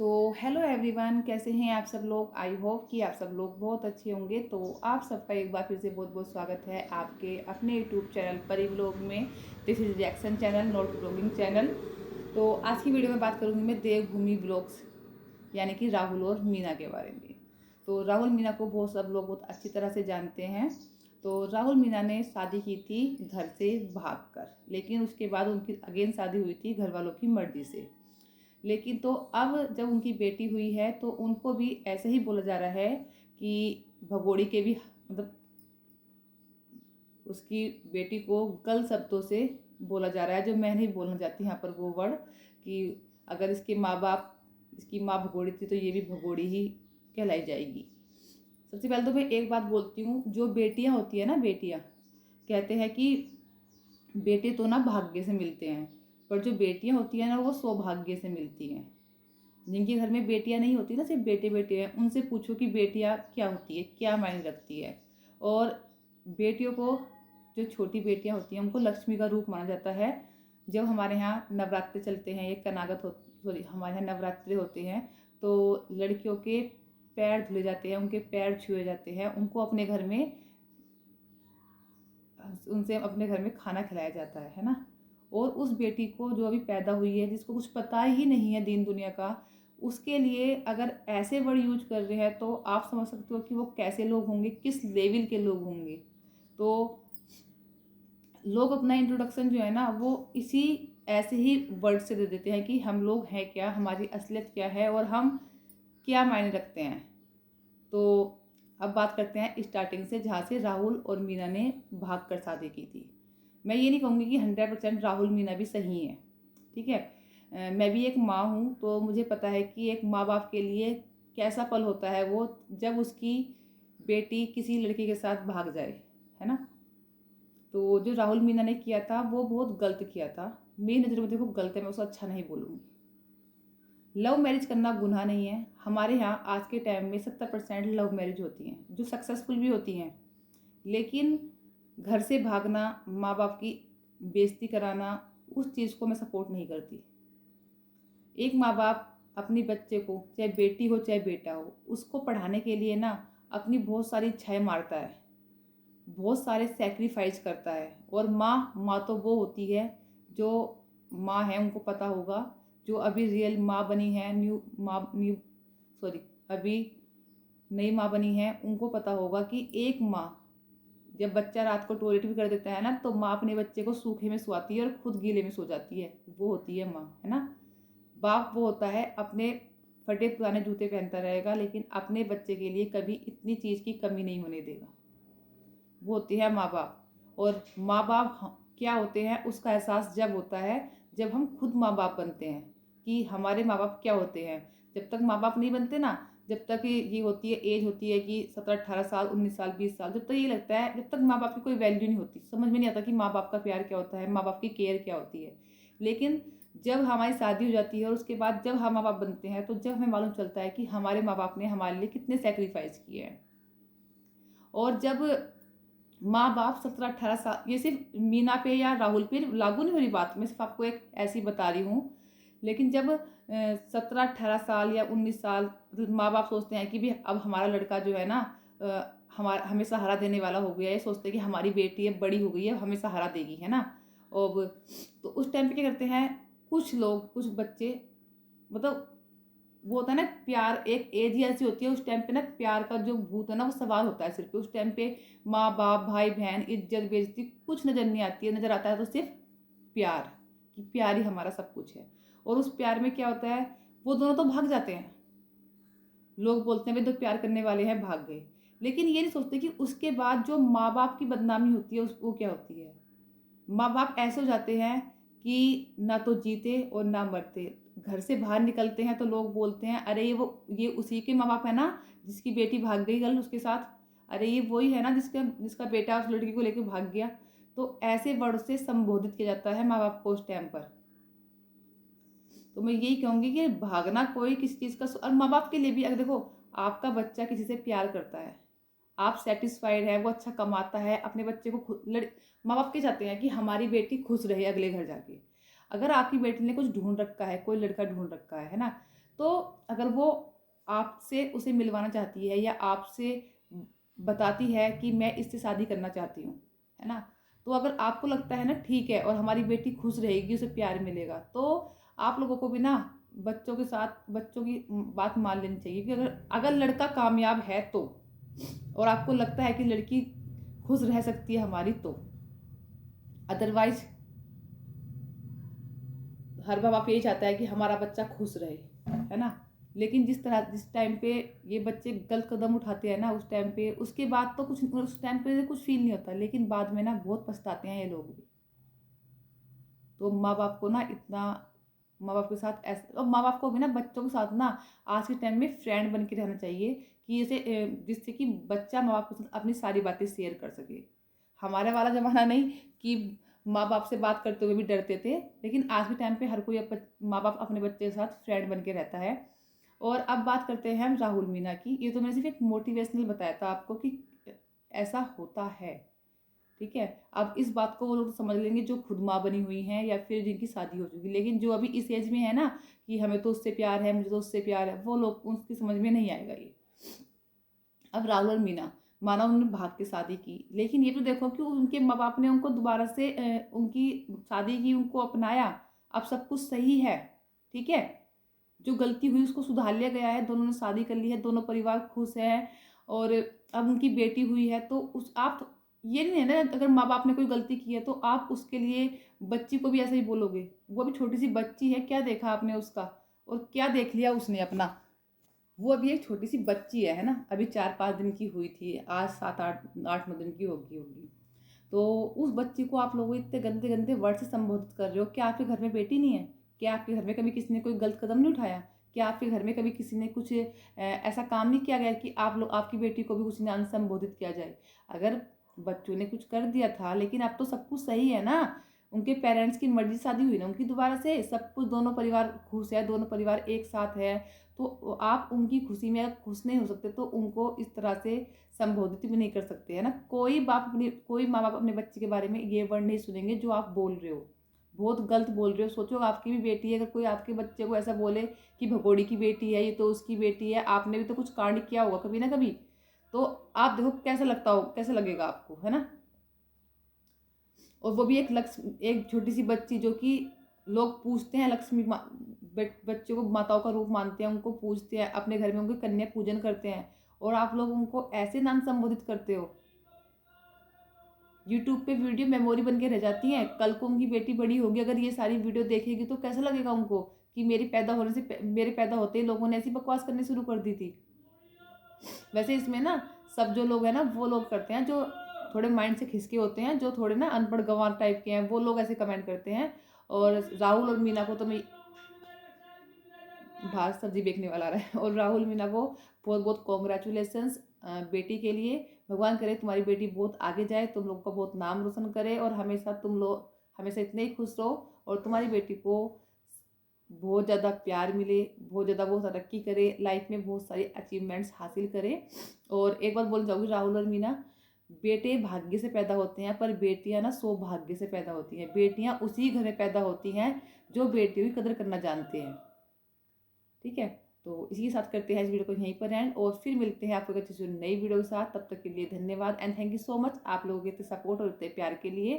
तो hello everyone, कैसे हैं आप सब लोग। आई होप कि आप सब लोग बहुत अच्छे होंगे। तो आप सबका एक बार फिर से बहुत बहुत स्वागत है आपके अपने यूट्यूब चैनल परी व्लॉग में। This is reaction channel, not vlogging channel. तो आज की वीडियो में बात करूंगी मैं देवभूमि व्लॉग्स यानी कि राहुल और मीना के बारे में। तो राहुल मीना को बहुत सब लोग बहुत अच्छी तरह से जानते हैं। तो राहुल मीना ने शादी की थी घर से भागकर, लेकिन उसके बाद उनकी अगेन शादी हुई थी घर वालों की मर्जी से। लेकिन तो अब जब उनकी बेटी हुई है तो उनको भी ऐसे ही बोला जा रहा है कि भगोड़ी के भी मतलब उसकी बेटी को गलत शब्दों से बोला जा रहा है, जो मैं नहीं बोलना चाहती यहाँ पर वो वर्ड, कि अगर इसके माँ बाप इसकी माँ भगोड़ी थी तो ये भी भगोड़ी ही कहलाई जाएगी। सबसे पहले तो मैं एक बात बोलती हूँ, जो बेटियाँ होती है ना, बेटियाँ कहते हैं कि बेटे तो ना भाग्य से मिलते हैं, पर जो बेटियाँ होती हैं ना वो सौभाग्य से मिलती हैं। जिनके घर में बेटियां नहीं होती ना, सिर्फ बेटे बेटे हैं, उनसे पूछो कि बेटियां क्या होती है, क्या मायने रखती है। और बेटियों को, जो छोटी बेटियां होती हैं, उनको लक्ष्मी का रूप माना जाता है। जब हमारे यहाँ नवरात्रे चलते हैं, एक कनागत हो सॉरी हमारे यहाँ नवरात्रे होते हैं, तो लड़कियों के पैर धुले जाते हैं, उनके पैर छुए जाते हैं, उनसे अपने घर में खाना खिलाया जाता है ना। और उस बेटी को जो अभी पैदा हुई है, जिसको कुछ पता ही नहीं है दीन दुनिया का, उसके लिए अगर ऐसे वर्ड यूज कर रहे हैं तो आप समझ सकते हो कि वो कैसे लोग होंगे, किस लेवल के लोग होंगे। तो लोग अपना इंट्रोडक्शन जो है ना वो इसी ऐसे ही वर्ड से दे देते हैं कि हम लोग हैं क्या, हमारी असलियत क्या है और हम क्या मायने रखते हैं। तो अब बात करते हैं स्टार्टिंग से, जहाँ से राहुल और मीना ने भाग कर शादी की थी। मैं ये नहीं कहूँगी कि 100% राहुल मीना भी सही है, ठीक है। मैं भी एक माँ हूँ, तो मुझे पता है कि एक माँ बाप के लिए कैसा पल होता है वो, जब उसकी बेटी किसी लड़के के साथ भाग जाए, है ना। तो जो राहुल मीना ने किया था वो बहुत गलत किया था। मेरी नज़र में देखो गलत है, मैं उसको अच्छा नहीं बोलूँगी। लव मैरिज करना गुनाह नहीं है। हमारे यहाँ आज के टाइम में 70% लव मैरिज होती हैं, जो सक्सेसफुल भी होती हैं। लेकिन घर से भागना, माँ बाप की बेइज्जती कराना, उस चीज़ को मैं सपोर्ट नहीं करती। एक माँ बाप अपनी बच्चे को, चाहे बेटी हो चाहे बेटा हो, उसको पढ़ाने के लिए ना अपनी बहुत सारी इच्छाएं मारता है, बहुत सारे सेक्रीफाइस करता है। और माँ माँ तो वो होती है जो माँ है, उनको पता होगा, जो अभी रियल माँ बनी है, न्यू सॉरी अभी नई माँ बनी है, उनको पता होगा कि एक माँ जब बच्चा रात को टॉयलेट भी कर देता है ना, तो माँ अपने बच्चे को सूखे में सुलाती है और खुद गीले में सो जाती है। वो होती है माँ, है ना। बाप वो होता है अपने फटे पुराने जूते पहनता रहेगा, लेकिन अपने बच्चे के लिए कभी इतनी चीज़ की कमी नहीं होने देगा। वो होती है माँ बाप। और माँ बाप क्या होते हैं उसका एहसास जब होता है जब हम खुद माँ बाप बनते हैं, कि हमारे माँ बाप क्या होते हैं। जब तक माँ बाप नहीं बनते ना, जब तक ये होती है, एज होती है कि 17-18 साल, 19 साल, 20 साल, जब तक ये लगता है, जब तक माँ बाप की कोई वैल्यू नहीं होती, समझ में नहीं आता कि माँ बाप का प्यार क्या होता है, माँ बाप की केयर क्या होती है। लेकिन जब हमारी शादी हो जाती है और उसके बाद जब हम माँ बाप बनते हैं, तो जब हमें मालूम चलता है कि हमारे माँ बाप ने हमारे लिए कितने सेक्रीफाइस किए हैं। और जब माँ बाप 17-18 साल, ये सिर्फ मीना पे या राहुल पे लागू नहीं हो रही बात, मैं सिर्फ आपको एक ऐसी बता रही हूँ। लेकिन जब 17-18 साल या 19 साल माँ बाप सोचते हैं कि भी अब हमारा लड़का जो है ना हमारा हमें सहारा देने वाला हो गया है, सोचते हैं कि हमारी बेटी है, बड़ी हो गई है, हमें सहारा देगी, है ना। और तो उस टाइम पे क्या करते हैं कुछ लोग, कुछ बच्चे, मतलब वो होता है ना प्यार, एक एज ही ऐसी होती है उस टाइम पे ना, प्यार का जो भूत है ना वो सवार होता है सिर पे। उस टाइम पे माँ बाप, भाई बहन, इज्जत बेइज्जती कुछ नज़र नहीं आती है, नज़र आता है तो सिर्फ प्यार, कि प्यार ही हमारा सब कुछ है। और उस प्यार में क्या होता है, वो दोनों तो भाग जाते हैं। लोग बोलते हैं भाई दो प्यार करने वाले हैं भाग गए, लेकिन ये नहीं सोचते कि उसके बाद जो माँ बाप की बदनामी होती है वो क्या होती है। माँ बाप ऐसे हो जाते हैं कि ना तो जीते और ना मरते। घर से बाहर निकलते हैं तो लोग बोलते हैं अरे ये उसी के माँ बाप है ना जिसकी बेटी भाग गई कल उसके साथ, अरे ये वही है ना जिसका जिसका बेटा उस लड़की को लेकर भाग गया। तो ऐसे वर्ड से संबोधित किया जाता है माँ बाप को उस टाइम पर। तो मैं यही कहूँगी कि भागना कोई किसी चीज़ का, और माँ बाप के लिए भी, अगर देखो आपका बच्चा किसी से प्यार करता है, आप सेटिस्फाइड है, वो अच्छा कमाता है, अपने बच्चे को माँ बाप के चाहते हैं कि हमारी बेटी खुश रहे अगले घर जाके। अगर आपकी बेटी ने कुछ ढूंढ रखा है, कोई लड़का ढूंढ रखा है ना, तो अगर वो आपसे उसे मिलवाना चाहती है या आपसे बताती है कि मैं इससे शादी करना चाहती हूँ, है ना, तो अगर आपको लगता है ना ठीक है और हमारी बेटी खुश रहेगी, उसे प्यार मिलेगा, तो आप लोगों को भी ना बच्चों के साथ बच्चों की बात मान लेनी चाहिए कि अगर अगर लड़का कामयाब है तो, और आपको लगता है कि लड़की खुश रह सकती है हमारी, तो अदरवाइज हर बाप आप यही चाहता है कि हमारा बच्चा खुश रहे, है ना। लेकिन जिस टाइम पे ये बच्चे गलत कदम उठाते हैं ना, उस टाइम पे उसके बाद तो कुछ, उस टाइम पे कुछ फील नहीं होता, लेकिन बाद में ना बहुत पछताते हैं ये लोग भी। तो माँ बाप को ना इतना, माँ बाप के साथ ऐसा, और माँ बाप को भी ना बच्चों के साथ ना आज के टाइम में फ्रेंड बन के रहना चाहिए, कि जैसे जिससे कि बच्चा माँ बाप के साथ अपनी सारी बातें शेयर कर सके। हमारे वाला ज़माना नहीं कि माँ बाप से बात करते हुए भी डरते थे, लेकिन आज के टाइम पे हर कोई माँ बाप अपने बच्चे के साथ फ्रेंड बन के रहता है। और अब बात करते हैं हम राहुल मीना की। ये तो मैंने सिर्फ एक मोटिवेशनल बताया था आपको कि ऐसा होता है, ठीक है। अब इस बात को वो लोग समझ लेंगे जो खुद माँ बनी हुई हैं या फिर जिनकी शादी हो चुकी, लेकिन जो अभी इस एज में है ना कि हमें तो उससे प्यार है, मुझे तो उससे प्यार है, वो लोग उसकी समझ में नहीं आएगा ये। अब राहुल और मीना, माना उन्होंने भाग के शादी की, लेकिन ये तो देखो कि उनके माँ बाप ने उनको दोबारा से उनकी शादी की, उनको अपनाया, अब सब कुछ सही है, ठीक है। जो गलती हुई उसको सुधार लिया गया है, दोनों ने शादी कर ली है, दोनों परिवार खुश हैं, और अब उनकी बेटी हुई है, तो उस आप ये नहीं है ना, अगर माँ बाप ने कोई गलती की है तो आप उसके लिए बच्ची को भी ऐसे ही बोलोगे। वो अभी छोटी सी बच्ची है, क्या देखा आपने उसका, और क्या देख लिया उसने अपना। वो अभी एक छोटी सी बच्ची है ना, अभी 4-5 दिन की हुई थी, आज 7-8-9 दिन की होगी। तो उस बच्ची को आप लोग इतने गंदे गंदे वर्ड से संबोधित कर रहे हो। क्या आपके घर में बेटी नहीं है? क्या आपके घर में कभी किसी ने कोई गलत कदम नहीं उठाया? क्या आपके घर में कभी किसी ने कुछ ऐसा काम नहीं किया गया कि आप लोग, आपकी बेटी को भी उसी नाम से संबोधित किया जाए? अगर बच्चों ने कुछ कर दिया था, लेकिन अब तो सब कुछ सही है ना, उनके पेरेंट्स की मर्जी शादी हुई ना उनकी, दोबारा से सब कुछ, दोनों परिवार खुश है, दोनों परिवार एक साथ है, तो आप उनकी खुशी में अगर खुश नहीं हो सकते तो उनको इस तरह से संबोधित भी नहीं कर सकते, है ना। कोई माँ बाप अपने बच्चे के बारे में ये वर्ड नहीं सुनेंगे जो आप बोल रहे हो, बहुत गलत बोल रहे हो। सोचो आपकी भी बेटी है, अगर कोई आपके बच्चे को ऐसा बोले कि भगोड़ी की बेटी है, ये तो उसकी बेटी है, आपने भी तो कुछ कांड किया होगा कभी ना कभी, तो आप देखो कैसा लगता हो, कैसा लगेगा आपको, है ना। और वो भी एक लक्ष्मी, एक छोटी सी बच्ची जो कि लोग पूजते हैं, लक्ष्मी बच्चों को माताओं का रूप मानते हैं, उनको पूजते हैं, अपने घर में उनके कन्या पूजन करते हैं, और आप लोग उनको ऐसे नाम संबोधित करते हो। यूट्यूब पे वीडियो मेमोरी बन के रह जाती हैं, कल को उनकी बेटी बड़ी होगी, अगर ये सारी वीडियो देखेगी तो कैसा लगेगा उनको कि मेरे पैदा होते ही लोगों ने ऐसी बकवास करनी शुरू कर दी थी। वैसे इसमें ना सब जो लोग हैं ना, वो लोग करते हैं जो थोड़े माइंड से खिसके होते हैं, जो थोड़े ना अनपढ़ गंवार टाइप के हैं, वो लोग ऐसे कमेंट करते हैं। और राहुल और मीना को तो मैं बाहर सब्जी बेचने वाला रहा है, और राहुल मीना को बहुत बहुत कॉन्ग्रेचुलेसन्स बेटी के लिए। भगवान करे तुम्हारी बेटी बहुत आगे जाए, तुम लोग का बहुत नाम रोशन करे, और हमेशा तुम लोग हमेशा इतने ही खुश रहो, और तुम्हारी बेटी को बहुत ज़्यादा प्यार मिले, बहुत ज़्यादा वो तरक्की करे, लाइफ में बहुत सारी अचीवमेंट्स हासिल करे। और एक बात बोल जाऊँगी राहुल और मीना, बेटे भाग्य से पैदा होते हैं, पर बेटियां ना सौभाग्य से पैदा होती हैं। बेटियां उसी घर में पैदा होती हैं जो बेटियों की कदर करना जानते हैं, ठीक है। तो इसी के साथ करते हैं इस वीडियो को यहीं पर एंड, और फिर मिलते हैं आपको अच्छी नई वीडियो के साथ। तब तक के लिए धन्यवाद and thank you so much आप लोगों के इतने सपोर्ट और इतने प्यार के लिए।